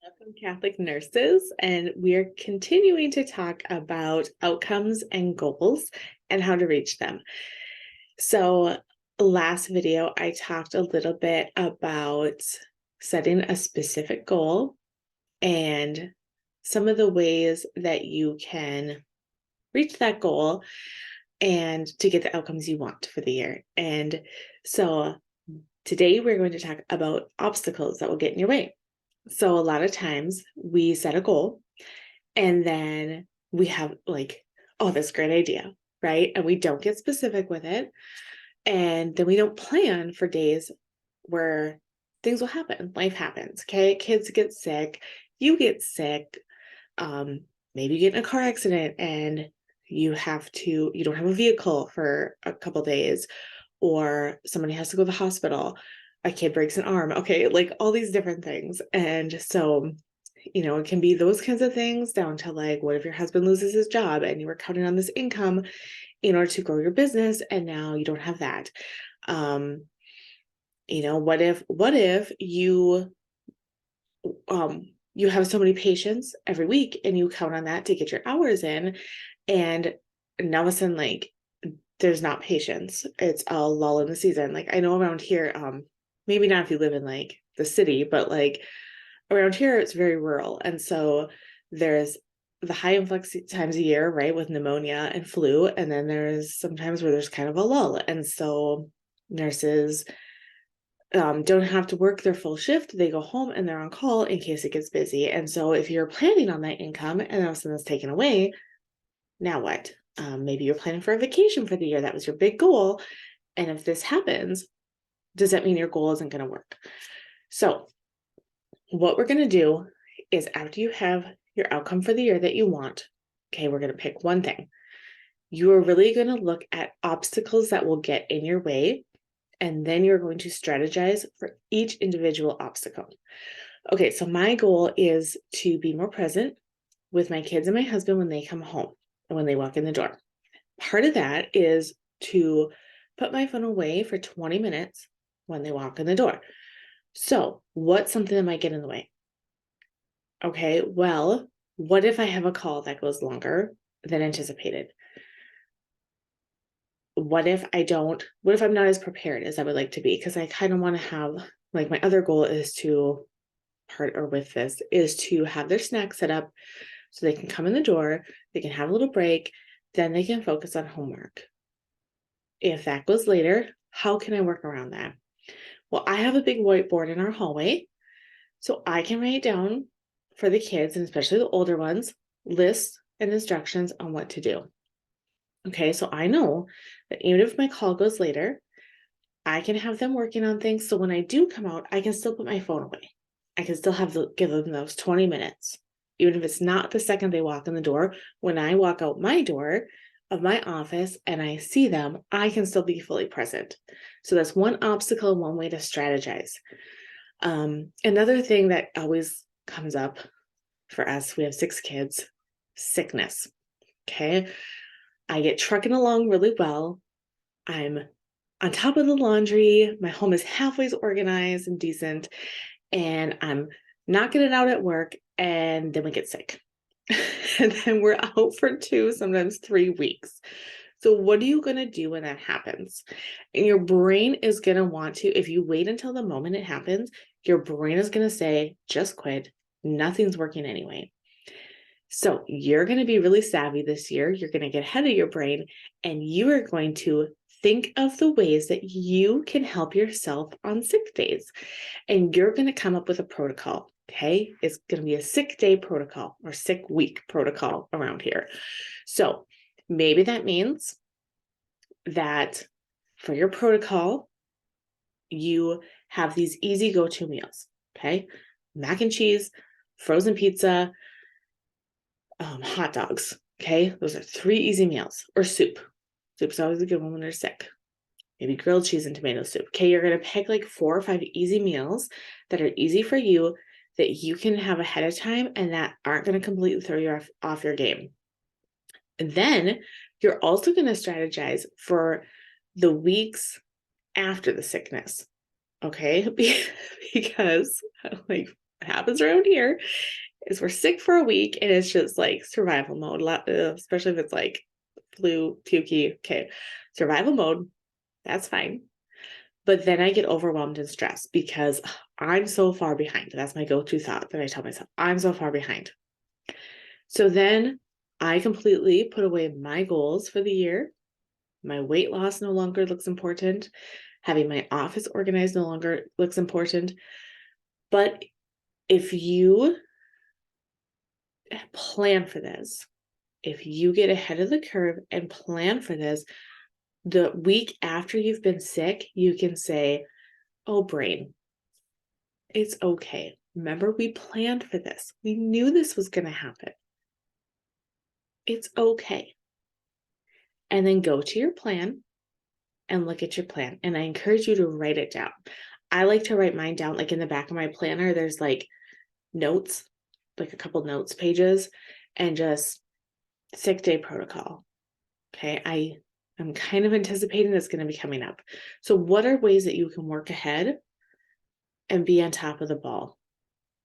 Welcome, Catholic nurses, and we are continuing to talk about outcomes and goals and how to reach them. So, last video, I talked a little bit about setting a specific goal and some of the ways that you can reach that goal and to get the outcomes you want for the year. And so, today we're going to talk about obstacles that will get in your way. So a lot of times we set a goal and then we have like, oh, that's a great idea, right? And we don't get specific with it. And then we don't plan for days where things will happen. Life happens. Okay. Kids get sick. You get sick. Maybe you get in a car accident and you don't have a vehicle for a couple days, or somebody has to go to the hospital, a kid breaks an arm, okay, like all these different things. And so, it can be those kinds of things down to like, what if your husband loses his job and you were counting on this income in order to grow your business and now you don't have that? What if you have so many patients every week and you count on that to get your hours in, and now all of a sudden, like, there's not patients. It's a lull in the season. Like I know around here, maybe not if you live in like the city, but like around here, it's very rural. And so there's the high influx times a year, right, with pneumonia and flu. And then there's sometimes where there's kind of a lull. And so nurses don't have to work their full shift. They go home and they're on call in case it gets busy. And so if you're planning on that income and all of a sudden it's taken away, now what? Maybe you're planning for a vacation for the year. That was your big goal. And if this happens, does that mean your goal isn't going to work? So what we're going to do is, after you have your outcome for the year that you want, okay, we're going to pick one thing. You are really going to look at obstacles that will get in your way, and then you're going to strategize for each individual obstacle. Okay, so my goal is to be more present with my kids and my husband when they come home and when they walk in the door. Part of that is to put my phone away for 20 minutes when they walk in the door. So what's something that might get in the way? Okay, well, what if I have a call that goes longer than anticipated? What if I'm not as prepared as I would like to be? Because I kind of want to have, like, my other goal is to have their snack set up so they can come in the door, they can have a little break, then they can focus on homework. If that goes later, how can I work around that? Well, I have a big whiteboard in our hallway, so I can write down for the kids, and especially the older ones, lists and instructions on what to do. Okay, so I know that even if my call goes later, I can have them working on things. So when I do come out, I can still put my phone away. I can still give them those 20 minutes. Even if it's not the second they walk in the door, when I walk out my door of my office and I see them, I can still be fully present. So that's one obstacle, one way to strategize. Another thing that always comes up for us, we have 6 kids, sickness. Okay. I get trucking along really well. I'm on top of the laundry. My home is halfway organized and decent, and I'm knocking it out at work. And then we get sick. And then we're out for 2, sometimes 3 weeks. So what are you going to do when that happens? And your brain is going to want to, if you wait until the moment it happens, your brain is going to say, just quit. Nothing's working anyway. So you're going to be really savvy this year. You're going to get ahead of your brain, and you are going to think of the ways that you can help yourself on sick days. And you're going to come up with a protocol. Okay. It's going to be a sick day protocol or sick week protocol around here. So maybe that means that for your protocol, you have these easy go-to meals. Okay. Mac and cheese, frozen pizza, hot dogs. Okay. Those are 3 easy meals. Or soup. Soup's always a good one when they're sick. Maybe grilled cheese and tomato soup. Okay. You're going to pick like 4 or 5 easy meals that are easy for you, that you can have ahead of time and that aren't going to completely throw you off your game. And then you're also going to strategize for the weeks after the sickness. Okay. Because like what happens around here is we're sick for a week and it's just like survival mode, especially if it's like flu, pukey. Okay, survival mode, that's fine. But then I get overwhelmed and stressed because I'm so far behind. That's my go-to thought that I tell myself, I'm so far behind. So then I completely put away my goals for the year. My weight loss no longer looks important. Having my office organized no longer looks important. But if you plan for this, if you get ahead of the curve and plan for this, the week after you've been sick, you can say, oh, brain, it's okay. Remember, we planned for this. We knew this was going to happen. It's okay. And then go to your plan and look at your plan. And I encourage you to write it down. I like to write mine down, like in the back of my planner, there's like notes, like a couple notes pages, and just sick day protocol. Okay. I'm kind of anticipating that's going to be coming up. So what are ways that you can work ahead and be on top of the ball?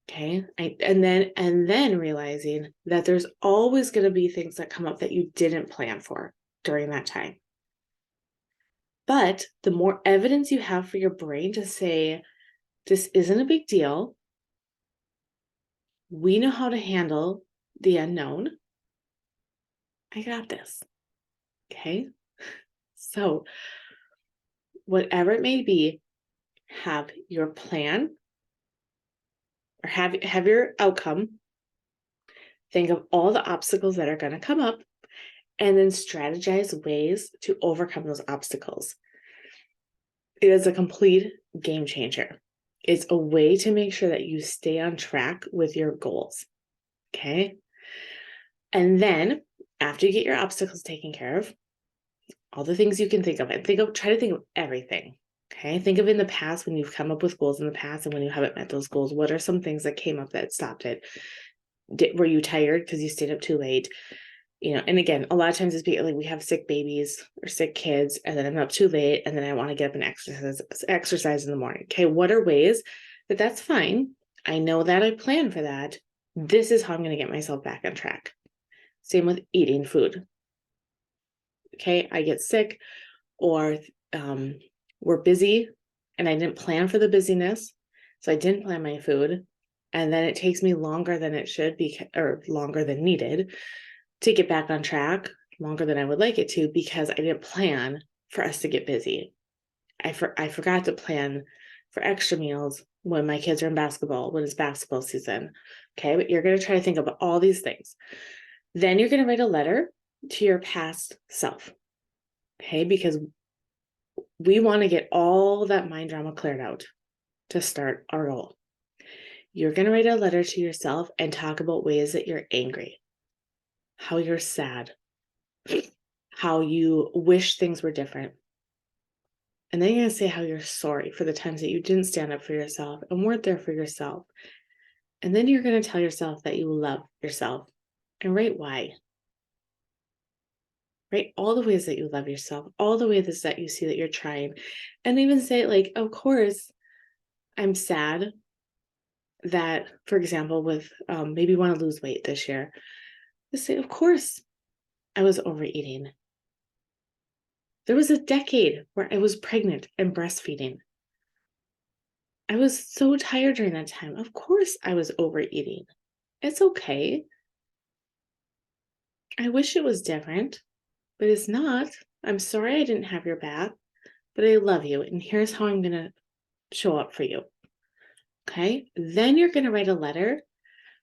Okay. And then realizing that there's always going to be things that come up that you didn't plan for during that time. But the more evidence you have for your brain to say, this isn't a big deal. We know how to handle the unknown. I got this. Okay. So whatever it may be, have your plan or have your outcome. Think of all the obstacles that are going to come up and then strategize ways to overcome those obstacles. It is a complete game changer. It's a way to make sure that you stay on track with your goals. Okay. And then after you get your obstacles taken care of, all the things you can think of, and try to think of everything. Okay. Think of in the past when you've come up with goals in the past and when you haven't met those goals, what are some things that came up that stopped it? Were you tired because you stayed up too late? And again, a lot of times it's like we have sick babies or sick kids, and then I'm up too late, and then I want to get up and exercise in the morning. Okay, what are ways that's fine? I know that I plan for that. This is how I'm going to get myself back on track. Same with eating food. Okay, I get sick, or we're busy, and I didn't plan for the busyness, so I didn't plan my food, and then it takes me longer than it should be, or longer than needed, to get back on track, longer than I would like it to, because I didn't plan for us to get busy. I forgot to plan for extra meals when my kids are in basketball, when it's basketball season. Okay, but you're going to try to think about all these things. Then you're going to write a letter to your past self. Okay, because we want to get all that mind drama cleared out to start our goal. You're going to write a letter to yourself and talk about ways that you're angry, how you're sad, how you wish things were different. And then you're going to say how you're sorry for the times that you didn't stand up for yourself and weren't there for yourself. And then you're going to tell yourself that you love yourself and write why. Write all the ways that you love yourself, all the ways that you see that you're trying. And even say, like, of course, I'm sad that, for example, with maybe want to lose weight this year. Just say, of course, I was overeating. There was a decade where I was pregnant and breastfeeding. I was so tired during that time. Of course, I was overeating. It's okay. I wish it was different, but it's not. I'm sorry I didn't have your back, but I love you. And here's how I'm going to show up for you. Okay. Then you're going to write a letter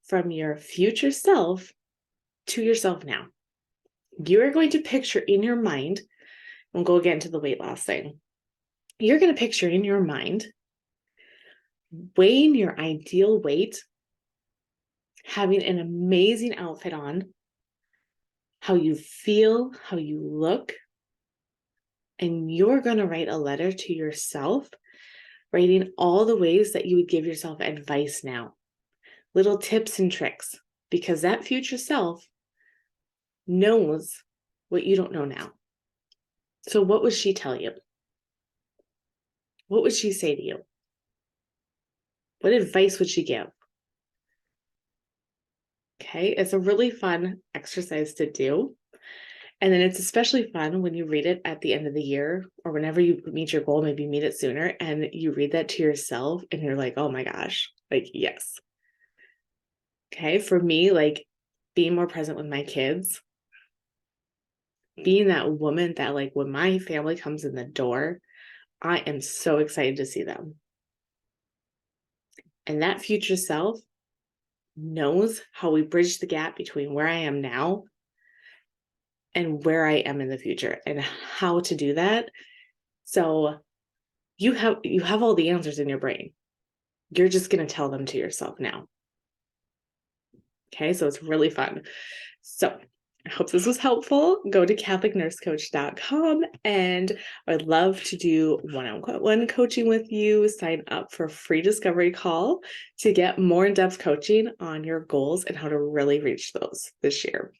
from your future self to yourself now. You're going to picture in your mind, we'll go again to the weight loss thing. You're going to picture in your mind weighing your ideal weight, having an amazing outfit on, how you feel, how you look, and you're going to write a letter to yourself, writing all the ways that you would give yourself advice now, little tips and tricks, because that future self knows what you don't know now. So what would she tell you? What would she say to you? What advice would she give? Okay, it's a really fun exercise to do. And then it's especially fun when you read it at the end of the year or whenever you meet your goal, maybe meet it sooner, and you read that to yourself and you're like, oh my gosh, like, yes. Okay, for me, like being more present with my kids, being that woman that, like, when my family comes in the door, I am so excited to see them. And that future self knows how we bridge the gap between where I am now and where I am in the future and how to do that. So you have all the answers in your brain. You're just going to tell them to yourself now. Okay, so it's really fun. So I hope this was helpful. Go to catholicnursecoach.com and I'd love to do one-on-one coaching with you. Sign up for a free discovery call to get more in-depth coaching on your goals and how to really reach those this year.